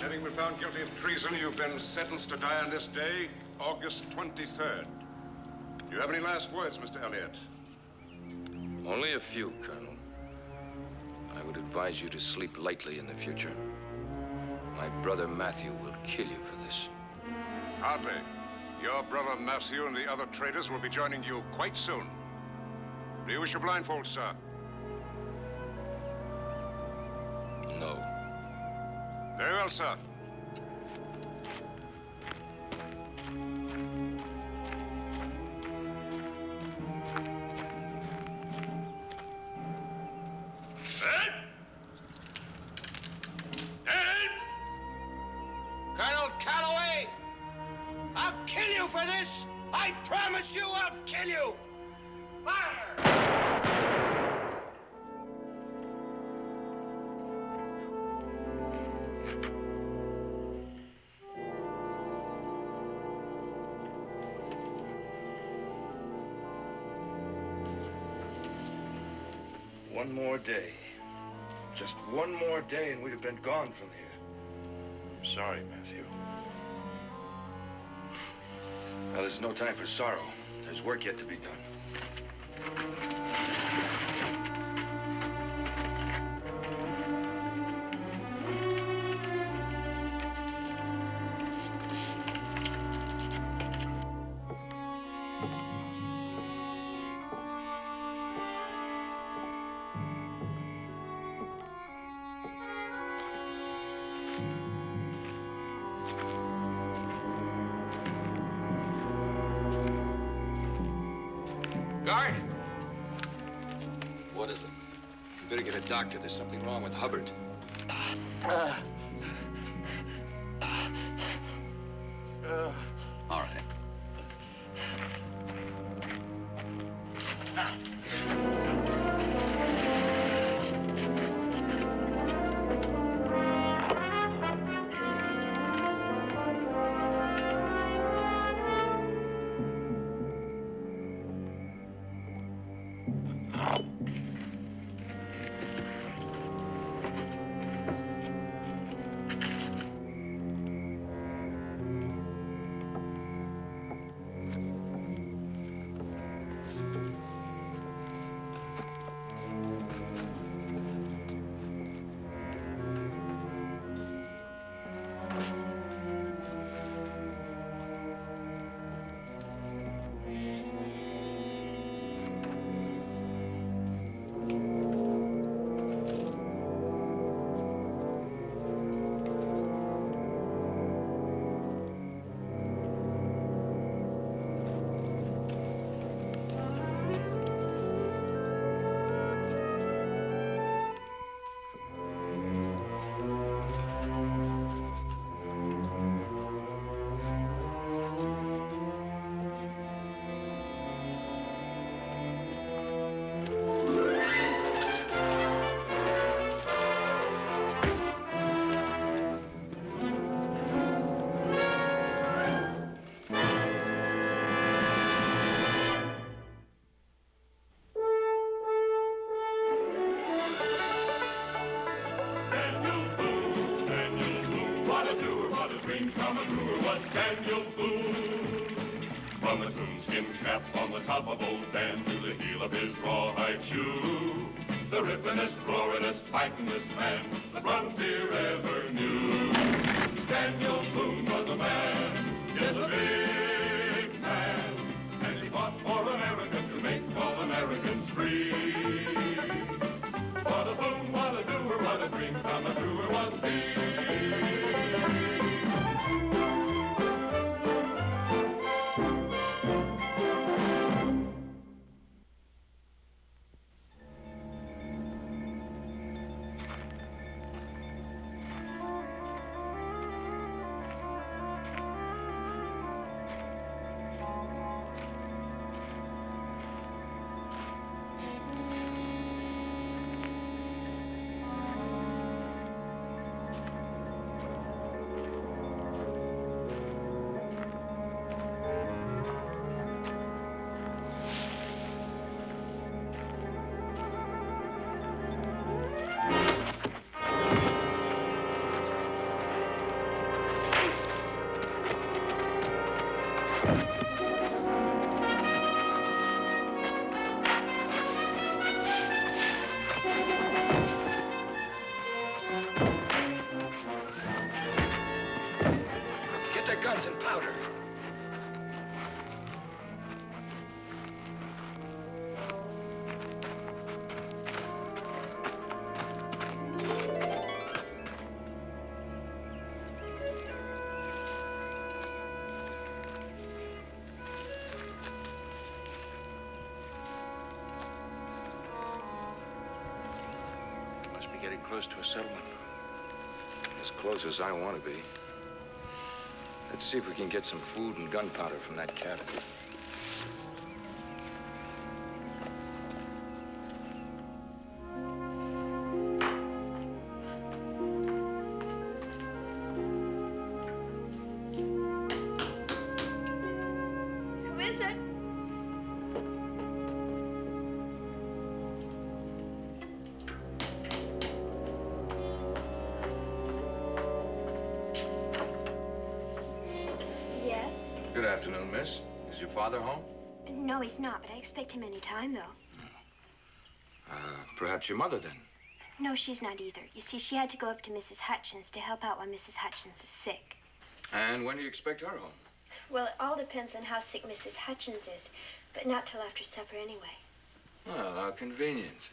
Having been found guilty of treason, you've been sentenced to die on this day, August 23rd. Do you have any last words, Mr. Elliott? Only a few, Colonel. I would advise you to sleep lightly in the future. My brother Matthew will kill you for this. Hardly. Your brother Matthew and the other traitors will be joining you quite soon. Do you wish your blindfold, sir? No. Very well, sir. Colonel Calloway! I'll kill you for this! I promise you I'll kill you! Fire! One more day. Just one more day and we'd have been gone from here. I'm sorry, Matthew. Well, there's no time for sorrow. There's work yet to be done. Guard! What is it? You better get a doctor. There's something wrong with Hubbard. All right. Daniel Boone. From his moonskin cap on the top of old Dan to the heel of his rawhide shoe, the rippenest, roaringest, fightingest man the frontier ever knew. Daniel Boone was a man, yes, a big man, and he fought for America to make all Americans free. What a Boone, what a doer, what a dream come truer was he. powder. Must be getting close to a settlement. As close as I want to be. Let's see if we can get some food and gunpowder from that cabin. Who is it? Yes? Good afternoon, miss. Is your father home? No, he's not, but I expect him any time, though. Perhaps your mother, then? No, she's not either. You see, she had to go up to Mrs. Hutchins to help out while Mrs. Hutchins is sick. And when do you expect her home? Well, it all depends on how sick Mrs. Hutchins is, but not till after supper anyway. Well, how convenient.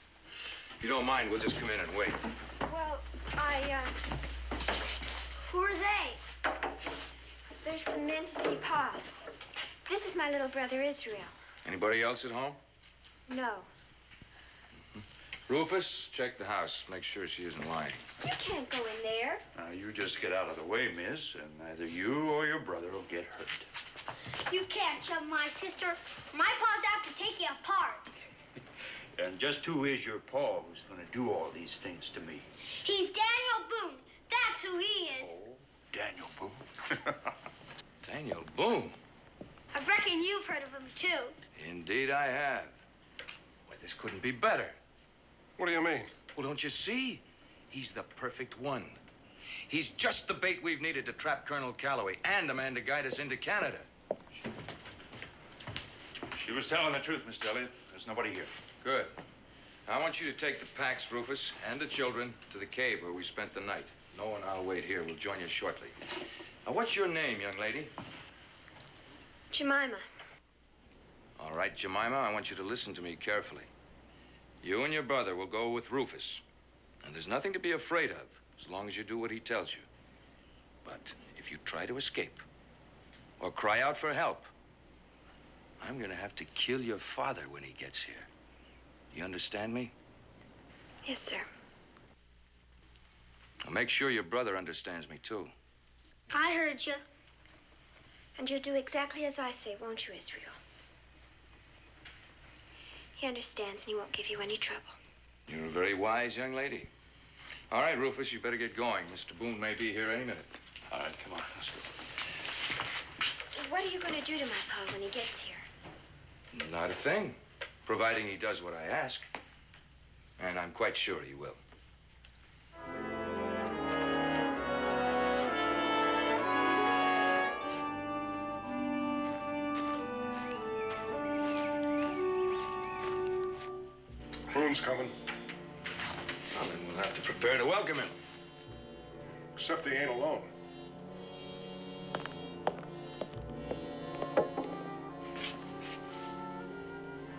If you don't mind, we'll just come in and wait. Well, Who are they? there's some men to see Pa. This is my little brother, Israel. Anybody else at home? No. Rufus, check the house. Make sure she isn't lying. You can't go in there. Now, you just get out of the way, miss, and neither you or your brother will get hurt. You can't shove my sister. My pa's out to take you apart. And just who is your pa who's going to do all these things to me? He's Daniel Boone. That's who he is. Oh, Daniel Boone. Daniel Boone. I reckon you've heard of him, too. Indeed I have. Why, this couldn't be better. What do you mean? Well, don't you see? He's the perfect one. He's just the bait we've needed to trap Colonel Calloway and the man to guide us into Canada. She was telling the truth, Mr. Elliott. There's nobody here. Good. I want you to take the packs, Rufus, and the children to the cave where we spent the night. No one, I'll wait here. We'll join you shortly. Now, what's your name, young lady? Jemima. All right, Jemima, I want you to listen to me carefully. You and your brother will go with Rufus. And there's nothing to be afraid of, as long as you do what he tells you. But if you try to escape, or cry out for help, I'm gonna have to kill your father when he gets here. You understand me? Yes, sir. Now make sure your brother understands me, too. I heard you. And you'll do exactly as I say, won't you, Israel? He understands and he won't give you any trouble. You're a very wise young lady. All right, Rufus, you better get going. Mr. Boone may be here any minute. All right, come on, let's go. What are you going to do to my Pa when he gets here? Not a thing, providing he does what I ask. And I'm quite sure he will. Boone's coming. Well, then we'll have to prepare to welcome him. Except he ain't alone.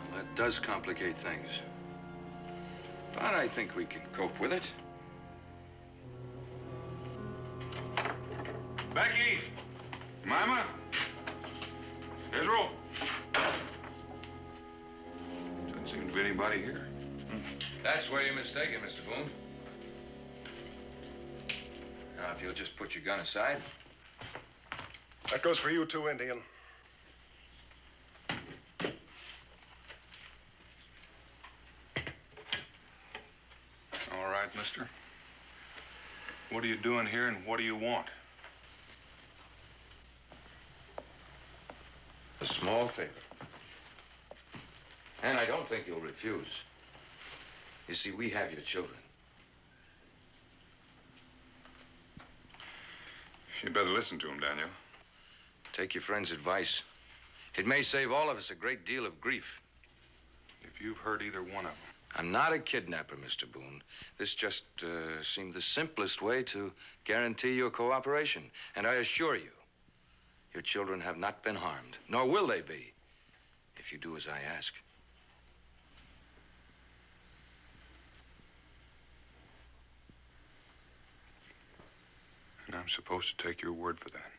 Well, that does complicate things. But I think we can cope with it. Becky! Mama! Israel! Doesn't seem to be anybody here. That's where you're mistaken, Mr. Boone. Now, if you'll just put your gun aside. That goes for you too, Indian. All right, mister. What are you doing here and what do you want? A small favor. And I don't think you'll refuse. You see, we have your children. You'd better listen to him, Daniel. Take your friend's advice. It may save all of us a great deal of grief. If you've hurt either one of them. I'm not a kidnapper, Mr. Boone. This just seemed the simplest way to guarantee your cooperation. And I assure you, Your children have not been harmed, nor will they be, if you do as I ask. And I'm supposed to take your word for that?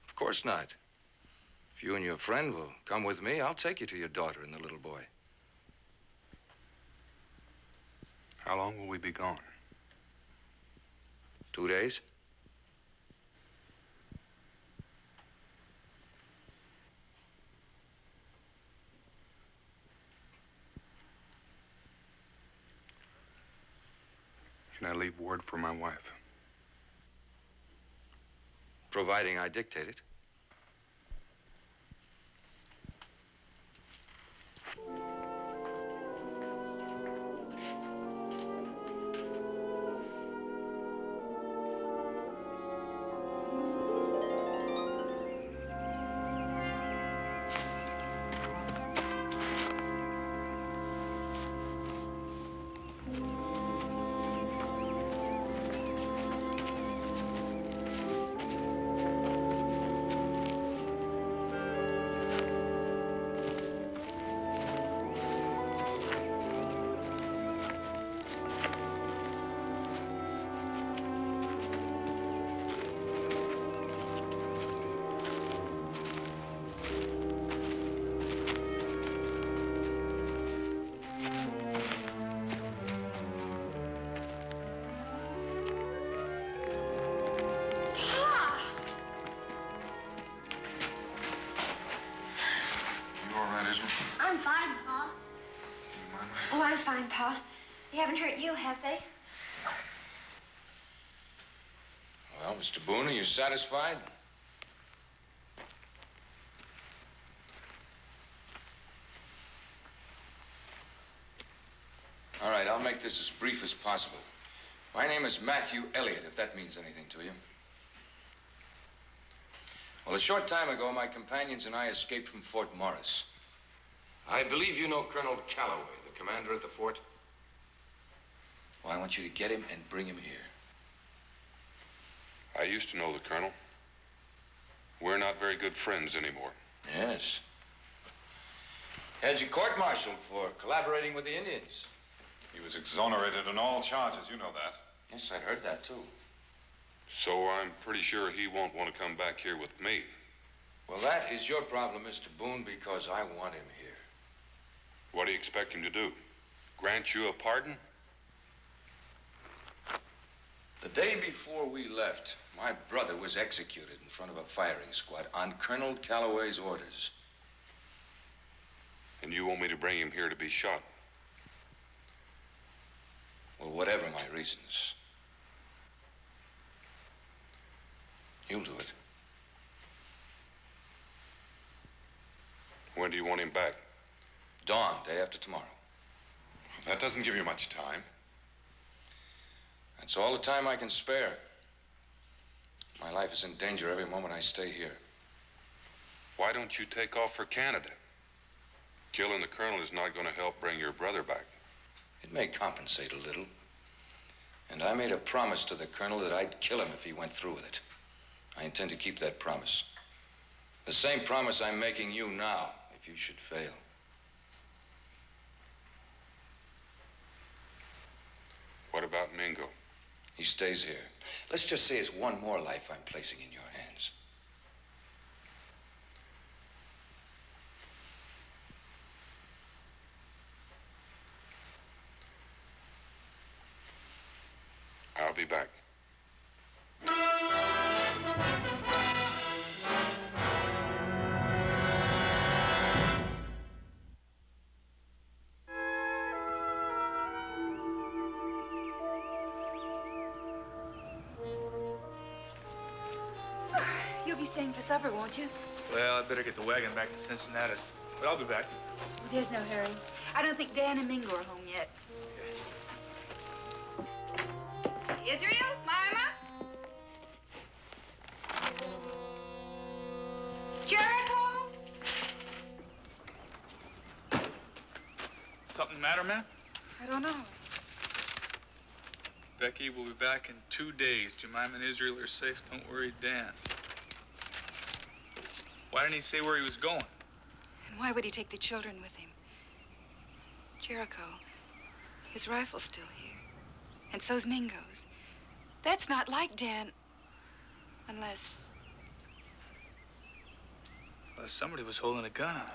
Of course not. If you and your friend will come with me, I'll take you to your daughter and the little boy. How long will we be gone? 2 days. Can I leave word for my wife? Providing I dictate it. I'm fine, Pa. Oh, I'm fine, Pa. They haven't hurt you, have they? Well, Mr. Boone, are you satisfied? All right, I'll make this as brief as possible. My name is Matthew Elliott, if that means anything to you. Well, a short time ago, my companions and I escaped from Fort Morris. I believe you know Colonel Calloway, the commander at the fort. Well, I want you to get him and bring him here. I used to know the colonel. We're not very good friends anymore. Yes. Had you court-martialed for collaborating with the Indians. He was exonerated on all charges, you know that. Yes, I heard that, too. So I'm pretty sure he won't want to come back here with me. Well, that is your problem, Mr. Boone, because I want him here. What do you expect him to do? Grant you a pardon? The day before we left, my brother was executed in front of a firing squad on Colonel Calloway's orders. And you want me to bring him here to be shot? Well, whatever my reasons, you'll do it. When do you want him back? Dawn, day after tomorrow. That doesn't give you much time. That's all the time I can spare. My life is in danger every moment I stay here. Why don't you take off for Canada? Killing the colonel is not going to help bring your brother back. It may compensate a little. And I made a promise to the colonel that I'd kill him if he went through with it. I intend to keep that promise. The same promise I'm making you now, if you should fail. What about Mingo? He stays here. Let's just say it's one more life I'm placing in your hands. I'll be back. You'll be staying for supper, won't you? Well, I better get the wagon back to Cincinnati. But I'll be back. There's no hurry. I don't think Dan and Mingo are home yet. Israel? Mama? Jericho? Something matter, man? I don't know. Becky will be back in 2 days. Jemima and Israel are safe. Don't worry, Dan. Why didn't he say where he was going? And why would he take the children with him? Jericho, his rifle's still here. And so's Mingo's. That's not like Dan. Unless... Well, somebody was holding a gun on him.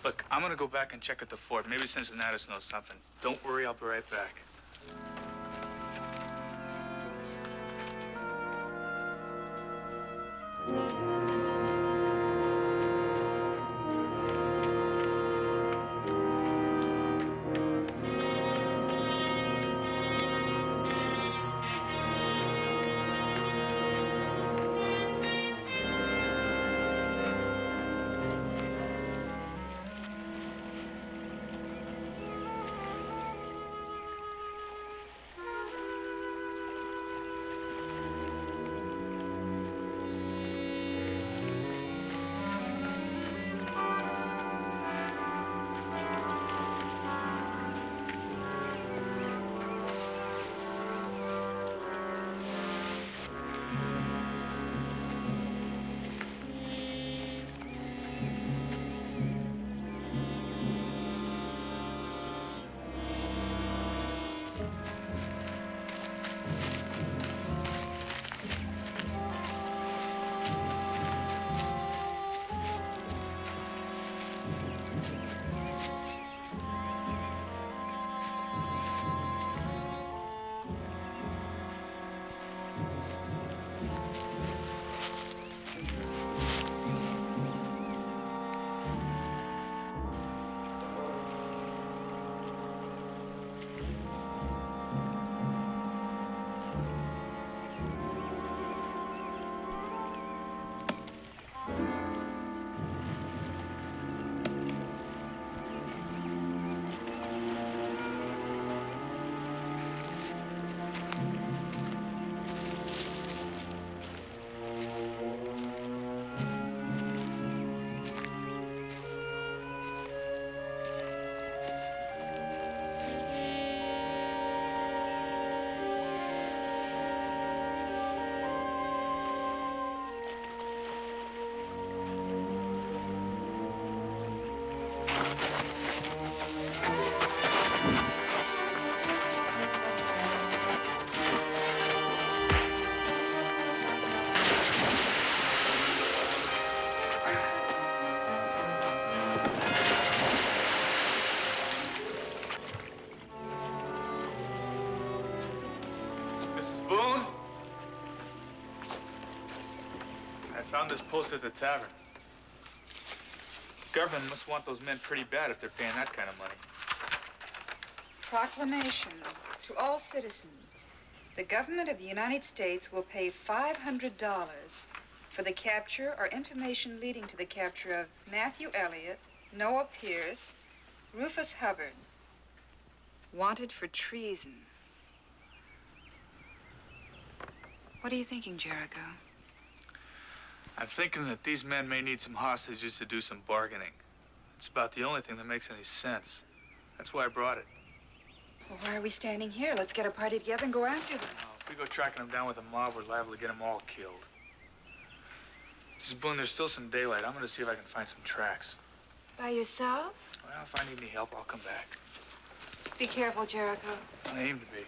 Look, I'm gonna go back and check at the fort. Maybe Cincinnatus knows something. Don't worry, I'll be right back. Mrs. Boone? I found this post at the tavern. Government must want those men pretty bad if they're paying that kind of money. Proclamation to all citizens. The government of the United States will pay $500 for the capture or information leading to the capture of Matthew Elliott, Noah Pierce, Rufus Hubbard, wanted for treason. What are you thinking, Jericho? I'm thinking that these men may need some hostages to do some bargaining. It's about the only thing that makes any sense. That's why I brought it. Well, why are we standing here? Let's get a party together and go after them. If we go tracking them down with a mob, we're liable to get them all killed. Mrs. Boone, there's still some daylight. I'm gonna see if I can find some tracks. By yourself? Well, if I need any help, I'll come back. Be careful, Jericho. I aim to be.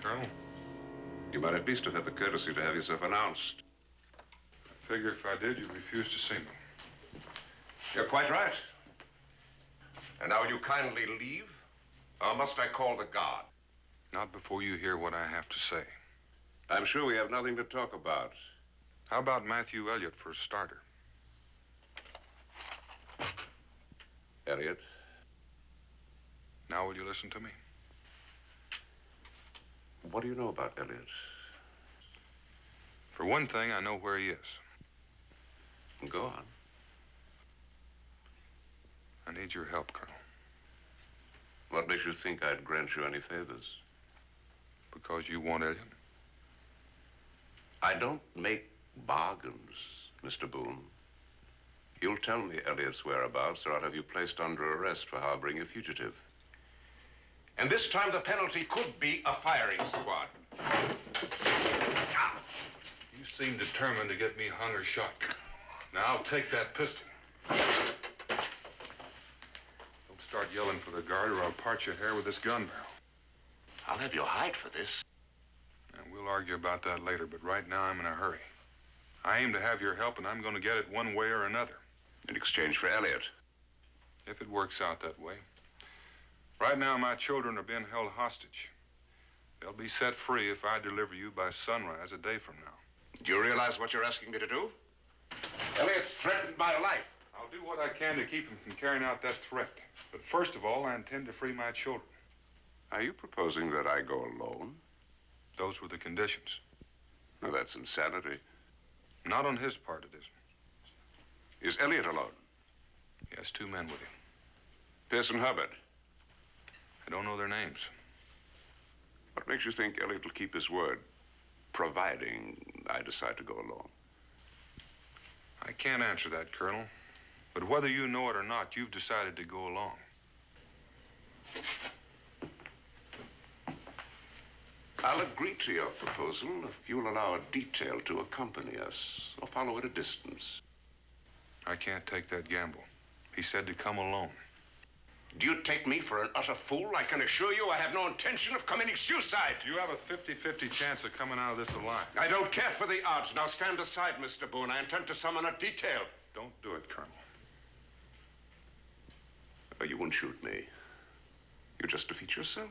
Colonel. You might at least have had the courtesy to have yourself announced. I figure if I did, you'd refuse to see me. You're quite right. And now will you kindly leave? Or must I call the guard? Not before you hear what I have to say. I'm sure we have nothing to talk about. How about Matthew Elliott for a starter? Elliot? Now will you listen to me? What do you know about Elliot? For one thing, I know where he is. Go on. I need your help, Colonel. What makes you think I'd grant you any favors? Because you want Elliott? I don't make bargains, Mr. Boone. You'll tell me Elliot's whereabouts, or I'll have you placed under arrest for harboring a fugitive. And this time the penalty could be a firing squad. You seem determined to get me hung or shot. Now, I'll take that pistol. Don't start yelling for the guard or I'll part your hair with this gun barrel. I'll have you hide for this. And we'll argue about that later, but right now I'm in a hurry. I aim to have your help, and I'm going to get it one way or another. In exchange for Elliot. If it works out that way. Right now, my children are being held hostage. They'll be set free if I deliver you by sunrise a day from now. Do you realize what you're asking me to do? Elliot's threatened my life. I'll do what I can to keep him from carrying out that threat. But first of all, I intend to free my children. Are you proposing that I go alone? Those were the conditions. No, that's insanity. Not on his part, it isn't. Is Elliot alone? He has 2 men with him. Pierce and Hubbard. I don't know their names. What makes you think Elliot will keep his word, providing I decide to go alone? I can't answer that, Colonel. But whether you know it or not, you've decided to go along. I'll agree to your proposal if you'll allow a detail to accompany us or follow at a distance. I can't take that gamble. He said to come alone. Do you take me for an utter fool? I can assure you I have no intention of committing suicide. You have a 50-50 chance of coming out of this alive. I don't care for the odds. Now stand aside, Mr. Boone. I intend to summon a detail. Don't do it, Colonel. Oh, you won't shoot me. You just defeat yourself.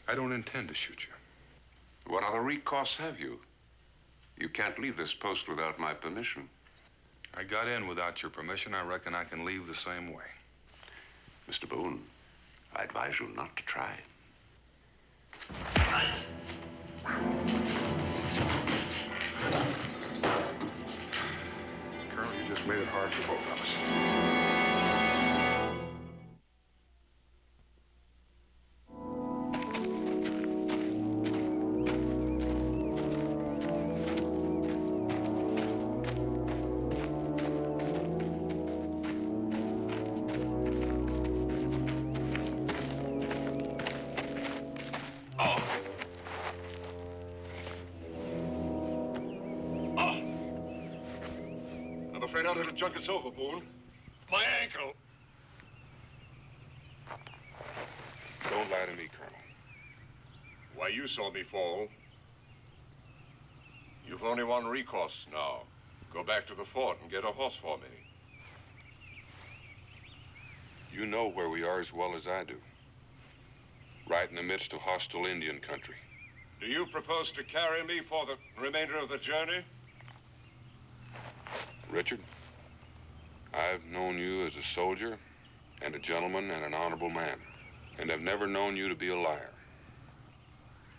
I don't intend to shoot you. What other recourse have you? You can't leave this post without my permission. I got in without your permission. I reckon I can leave the same way. Mr. Boone, I advise you not to try. Colonel, you just made it hard for both of us. I'm afraid our little junk is over, Boone. My ankle. Don't lie to me, Colonel. Why, you saw me fall. You've only one recourse now. Go back to the fort and get a horse for me. You know where we are as well as I do. Right in the midst of hostile Indian country. Do you propose to carry me for the remainder of the journey? Richard, I've known you as a soldier and a gentleman and an honorable man, and I've never known you to be a liar.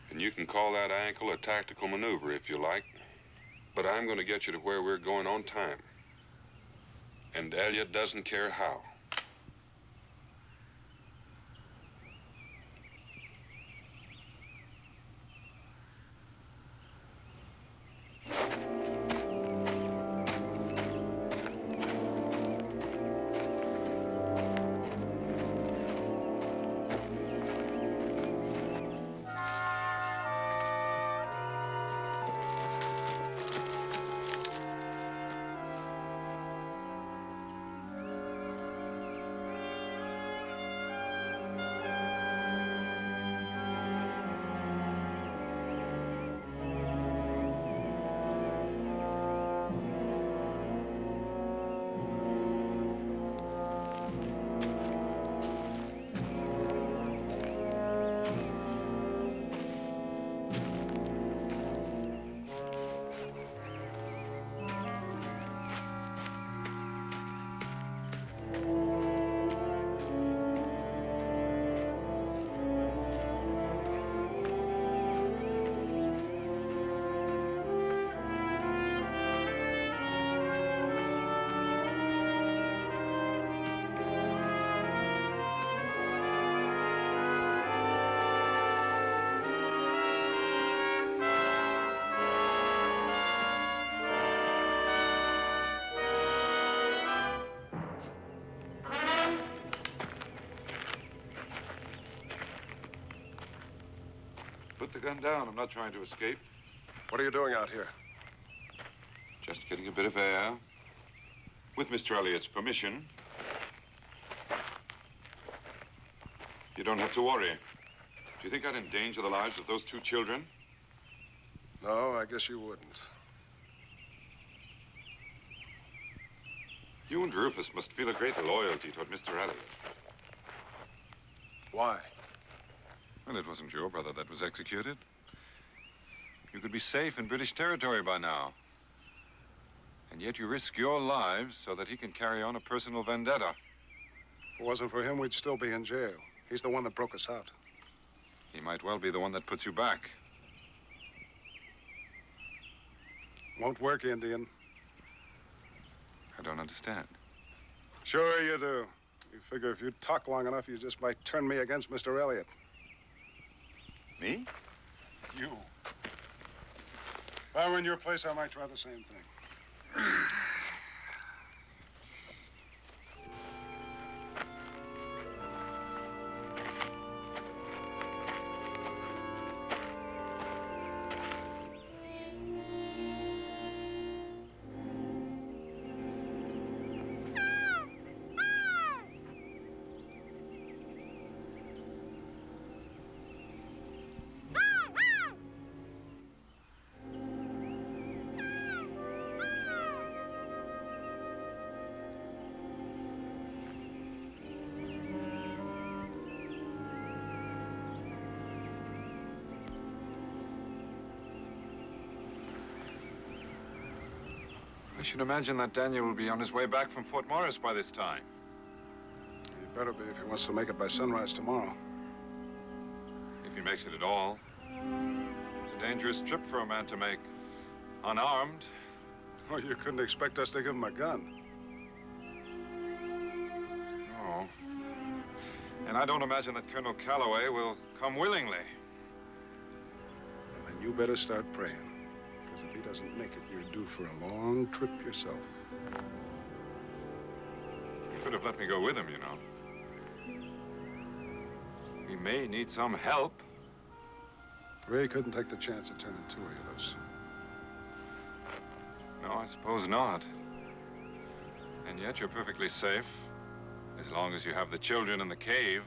And you can call that ankle a tactical maneuver if you like, but I'm going to get you to where we're going on time. And Elliot doesn't care how. Put the gun down. I'm not trying to escape. What are you doing out here? Just getting a bit of air. With Mr. Elliott's permission. You don't have to worry. Do you think I'd endanger the lives of those two children? No, I guess you wouldn't. You and Rufus must feel a great loyalty toward Mr. Elliott. Why? Well, it wasn't your brother that was executed. You could be safe in British territory by now. And yet you risk your lives so that he can carry on a personal vendetta. If it wasn't for him, we'd still be in jail. He's the one that broke us out. He might well be the one that puts you back. Won't work, Indian. I don't understand. Sure you do. You figure if you talk long enough, you just might turn me against Mr. Elliott. Me? You. If I were in your place, I might try the same thing. I should imagine that Daniel will be on his way back from Fort Morris by this time. He better be if he wants to make it by sunrise tomorrow. If he makes it at all. It's a dangerous trip for a man to make. Unarmed. Oh, you couldn't expect us to give him a gun. No. And I don't imagine that Colonel Calloway will come willingly. Then you better start praying. Because if he doesn't make it, you're due for a long trip yourself. He could have let me go with him, you know. He may need some help. Ray couldn't take the chance of turning two of you loose. No, I suppose not. And yet you're perfectly safe. As long as you have the children in the cave.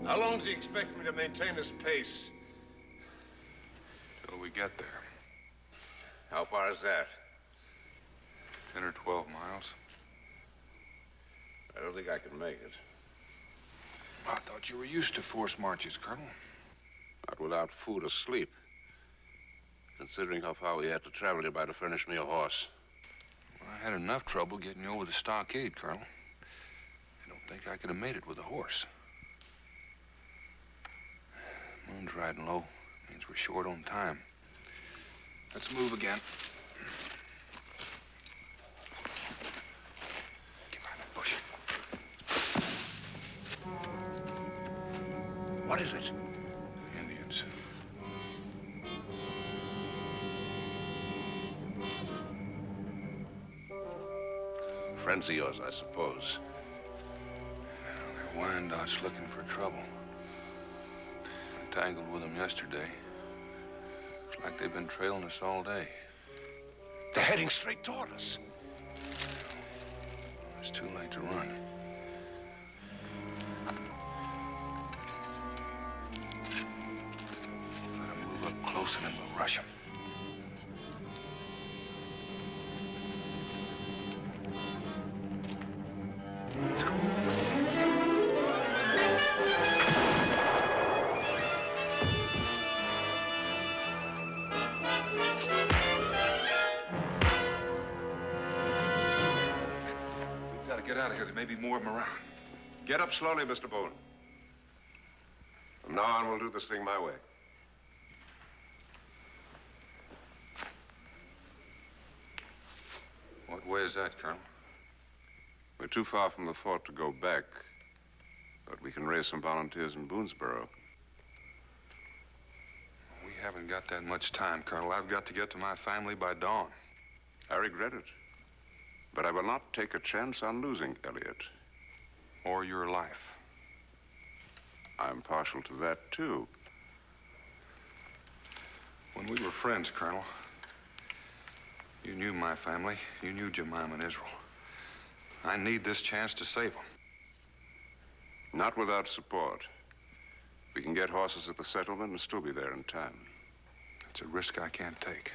How long do you expect me to maintain this pace? Till we get there. How far is that? 10 or 12 miles. I don't think I can make it. I thought you were used to forced marches, Colonel. Not without food or sleep. Considering how far we had to travel, you might have furnished me a horse. Well, I had enough trouble getting you over the stockade, Colonel. I don't think I could have made it with a horse. Moon's riding low. Means we're short on time. Let's move again. Get behind that bush. What is it? Indians. Friends of yours, I suppose. They're Wyandottes looking for trouble. I tangled with them yesterday. Looks like they've been trailing us all day. They're heading straight toward us. It's too late to run. Let them move up close and then we'll rush them. Let's go. We've got to get out of here. There may be more of them around. Get up slowly, Mr. Boone. From now on, we'll do this thing my way. What way is that, Colonel? We're too far from the fort to go back, but we can raise some volunteers in Boonesboro. We haven't got that much time, Colonel. I've got to get to my family by dawn. I regret it, but I will not take a chance on losing Elliot. Or your life. I'm partial to that, too. When we were friends, Colonel, you knew my family. You knew Jemima and Israel. I need this chance to save them. Not without support. We can get horses at the settlement and still be there in time. It's a risk I can't take.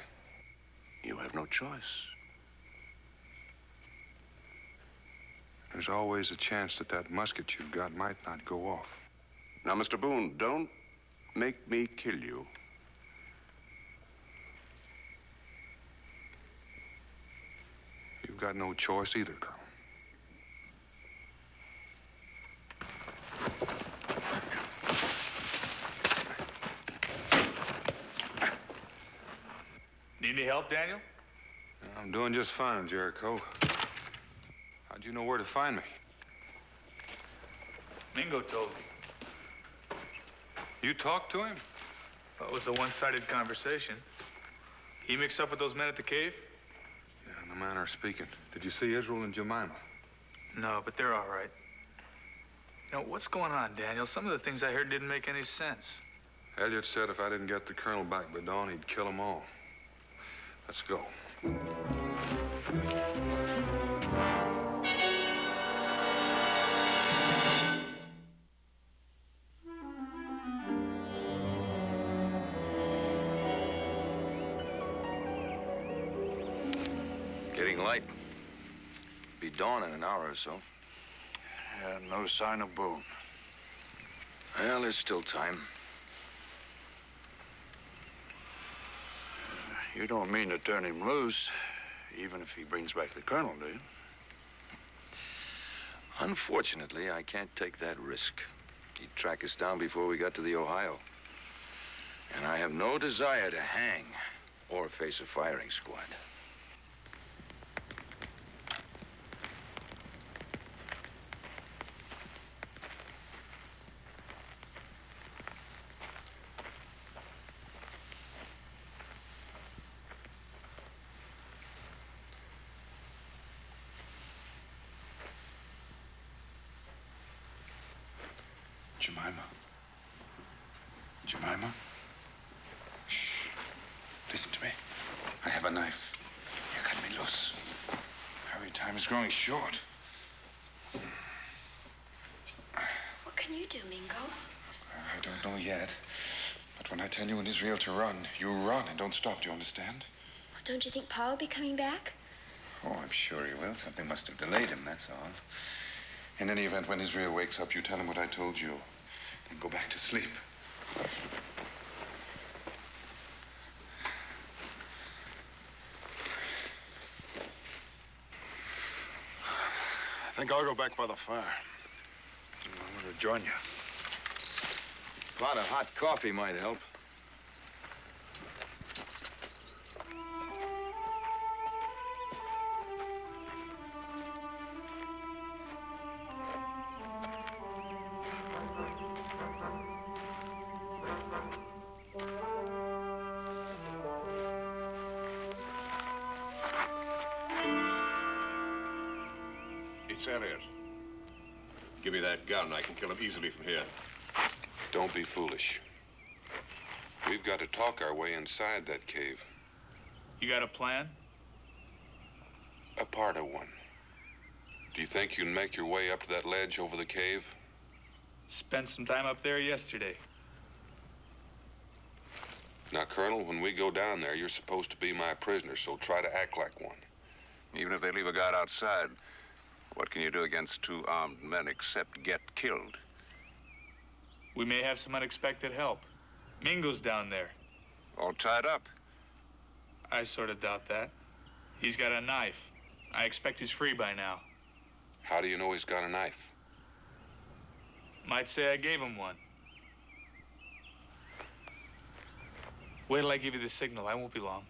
You have no choice. There's always a chance that that musket you've got might not go off. Now, Mr. Boone, don't make me kill you. You've got no choice either, Colonel. Need any help, Daniel? I'm doing just fine, Jericho. How'd you know where to find me? Mingo told me. You talked to him? Well, it was a one-sided conversation. He mixed up with those men at the cave? Yeah, in a manner of speaking. Did you see Israel and Jemima? No, but they're all right. You know, what's going on, Daniel? Some of the things I heard didn't make any sense. Elliot said if I didn't get the colonel back by dawn, he'd kill them all. Let's go. Getting light. Be dawn in an hour or so. No sign of Boone. Well, there's still time. You don't mean to turn him loose, even if he brings back the colonel, do you? Unfortunately, I can't take that risk. He'd track us down before we got to the Ohio. And I have no desire to hang or face a firing squad. Jemima? Jemima? Shh. Listen to me. I have a knife. You cut me loose. Our time is growing short. What can you do, Mingo? I don't know yet. But when I tell you in Israel to run, you run and don't stop. Do you understand? Well, don't you think Pa will be coming back? Oh, I'm sure he will. Something must have delayed him, that's all. In any event, when Israel wakes up, you tell him what I told you. Then go back to sleep. I think I'll go back by the fire. I'm going to join you. A pot of hot coffee might help. It's Elliot. Give me that gun. I can kill him easily from here. Don't be foolish. We've got to talk our way inside that cave. You got a plan? A part of one. Do you think you can make your way up to that ledge over the cave? Spent some time up there yesterday. Now, Colonel, when we go down there, you're supposed to be my prisoner, so try to act like one. Even if they leave a guard outside, what can you do against two armed men except get killed? We may have some unexpected help. Mingo's down there. All tied up. I sort of doubt that. He's got a knife. I expect he's free by now. How do you know he's got a knife? Might say I gave him one. Wait till I give you the signal. I won't be long.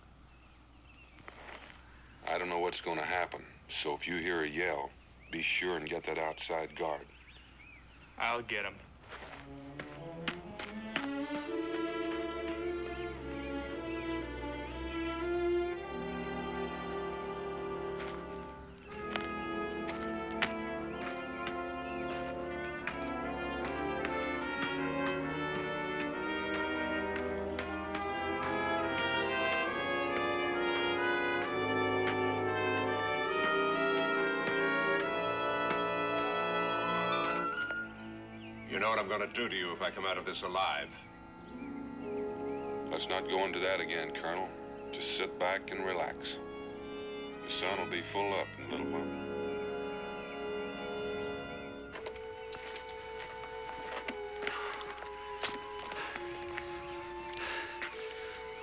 I don't know what's going to happen, so if you hear a yell, be sure and get that outside guard. I'll get him. You know what I'm going to do to you if I come out of this alive. Let's not go into that again, Colonel. Just sit back and relax. The sun will be full up in a little while.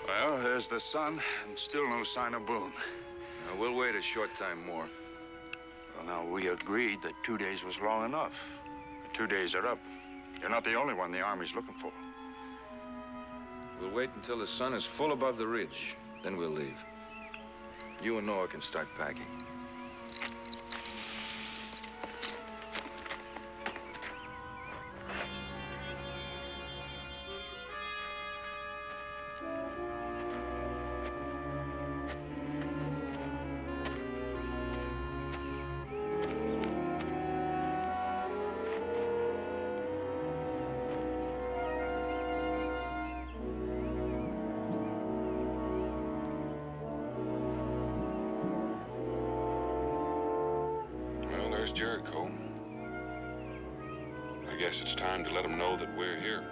Well, there's the sun, and still no sign of Boone. Now, we'll wait a short time more. Well, now, we agreed that 2 days was long enough. The 2 days are up. You're not the only one the Army's looking for. We'll wait until the sun is full above the ridge. Then we'll leave. You and Noah can start packing. There's Jericho. I guess it's time to let them know that we're here.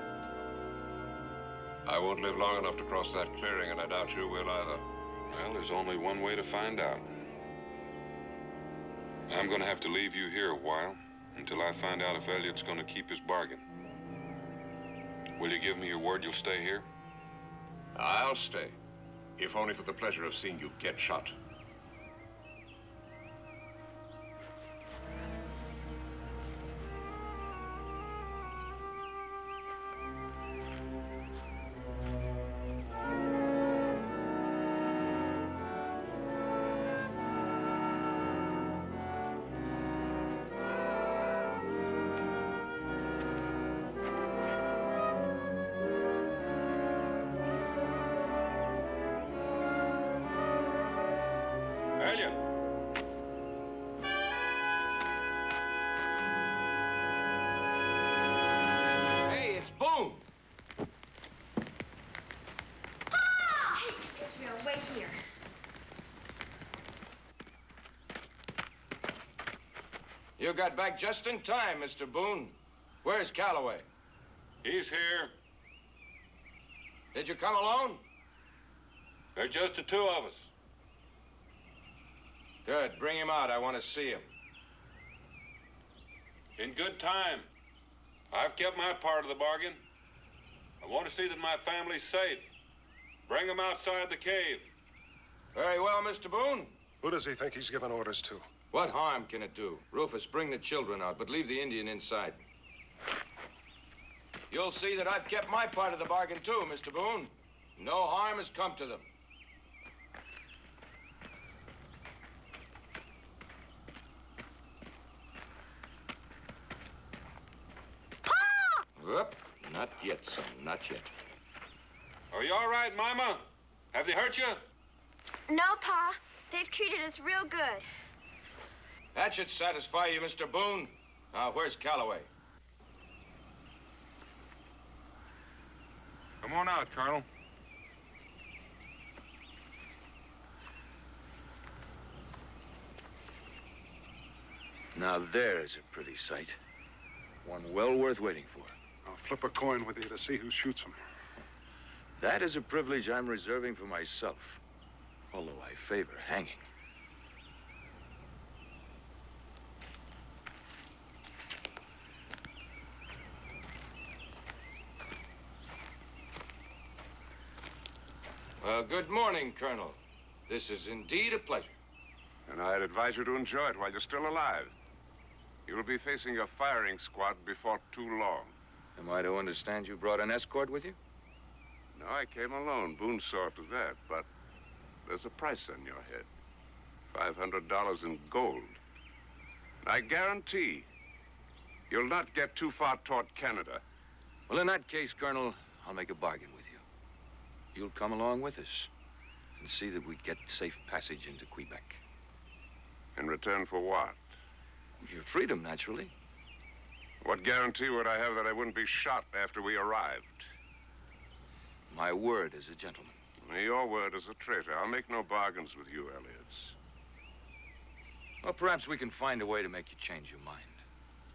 I won't live long enough to cross that clearing, and I doubt you will either. Well, there's only one way to find out. I'm going to have to leave you here a while until I find out if Elliot's going to keep his bargain. Will you give me your word you'll stay here? I'll stay, if only for the pleasure of seeing you get shot. Elliot! Hey, it's Boone! Hey, Israel, wait here. You got back just in time, Mr. Boone. Where's Calloway? He's here. Did you come alone? There's just the two of us. Good. Bring him out. I want to see him. In good time. I've kept my part of the bargain. I want to see that my family's safe. Bring him outside the cave. Very well, Mr. Boone. Who does he think he's giving orders to? What harm can it do? Rufus, bring the children out, but leave the Indian inside. You'll see that I've kept my part of the bargain, too, Mr. Boone. No harm has come to them. Whoop, not yet, son, not yet. Are you all right, Mama? Have they hurt you? No, Pa. They've treated us real good. That should satisfy you, Mr. Boone. Now, where's Calloway? Come on out, Colonel. Now, there's a pretty sight. One well worth waiting for. I'll flip a coin with you to see who shoots him. That is a privilege I'm reserving for myself, although I favor hanging. Well, good morning, Colonel. This is indeed a pleasure. And I'd advise you to enjoy it while you're still alive. You'll be facing a firing squad before too long. Am I to understand you brought an escort with you? No, I came alone. Boone saw to that, but there's a price on your head. $500 in gold. I guarantee you'll not get too far toward Canada. Well, in that case, Colonel, I'll make a bargain with you. You'll come along with us and see that we get safe passage into Quebec. In return for what? Your freedom, naturally. What guarantee would I have that I wouldn't be shot after we arrived? My word as a gentleman. Your word as a traitor. I'll make no bargains with you, Elliots. Well, perhaps we can find a way to make you change your mind.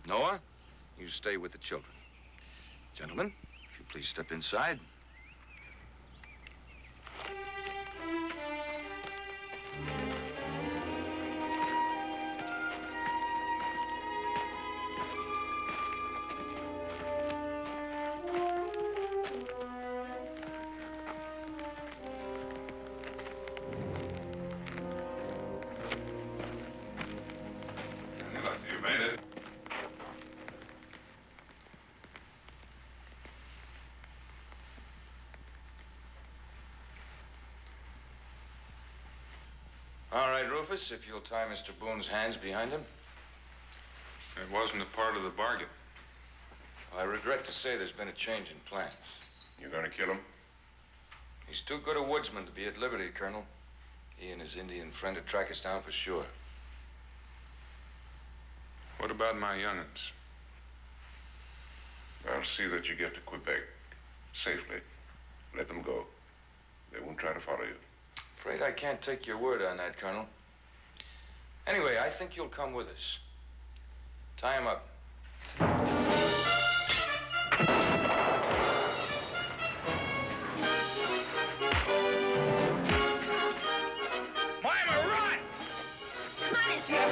Noah, you stay with the children. Gentlemen, if you please step inside. You made it. All right, Rufus, if you'll tie Mr. Boone's hands behind him. It wasn't a part of the bargain. I regret to say there's been a change in plans. You're gonna kill him? He's too good a woodsman to be at liberty, Colonel. He and his Indian friend would track us down for sure. What about my young'uns? I'll see that you get to Quebec safely. Let them go. They won't try to follow you. Afraid I can't take your word on that, Colonel. Anyway, I think you'll come with us. Tie him up. Mima, run! Come on, Israel.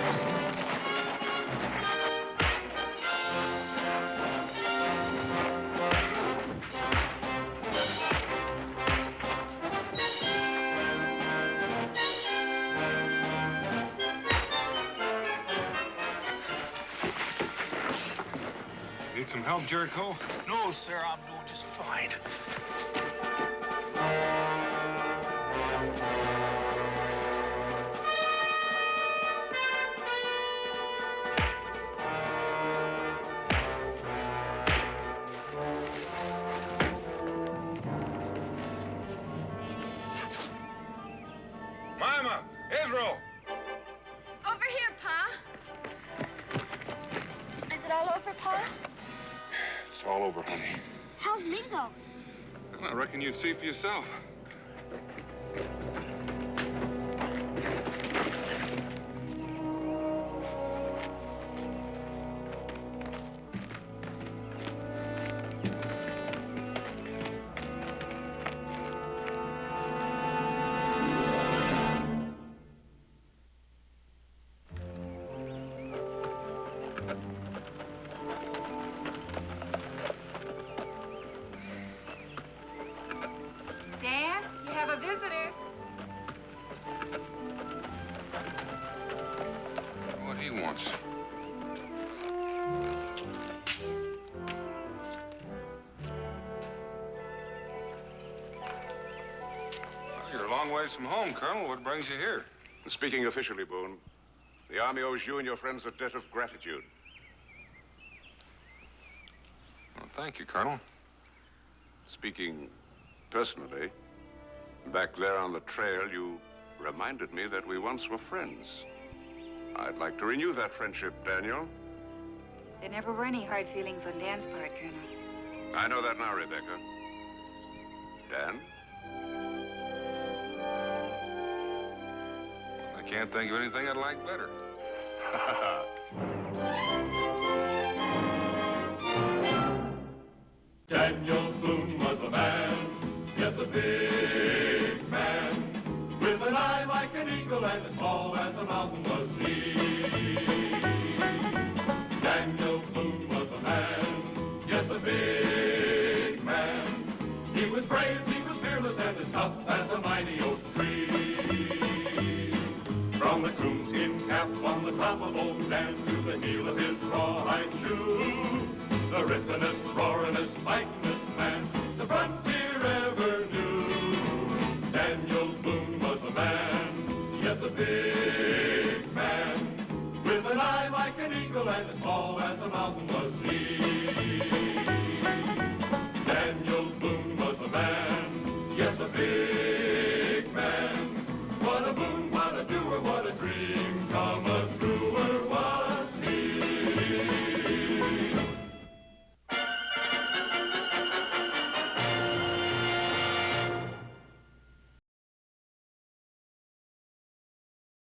Need some help, Jericho? No, sir, I'm doing just fine. Mima! Israel! Over here, Pa. Is it all over, Pa? It's all over, honey. How's Mingo? Well, I reckon you'd see for yourself. once. Well, you're a long ways from home, Colonel. What brings you here? Speaking officially, Boone, the Army owes you and your friends a debt of gratitude. Well, thank you, Colonel. Speaking personally, back there on the trail, you reminded me that we once were friends. I'd like to renew that friendship, Daniel. There never were any hard feelings on Dan's part, Colonel. I know that now, Rebecca. Dan? I can't think of anything I'd like better. Daniel Boone was a man, yes, a big man, with an eye like an eagle and as tall as a mountain was he. Daniel Boone was a man, yes, a big man. He was brave, he was fearless, and as tough as a mighty oak tree. From the coonskin cap on the top of old Dan to the heel of his rawhide shoe, the rippenest, roaringest, fightingest man the frontier ever knew. Daniel Boone was a man, yes, a big man, with an eye like an eagle and as tall as a mountain was he.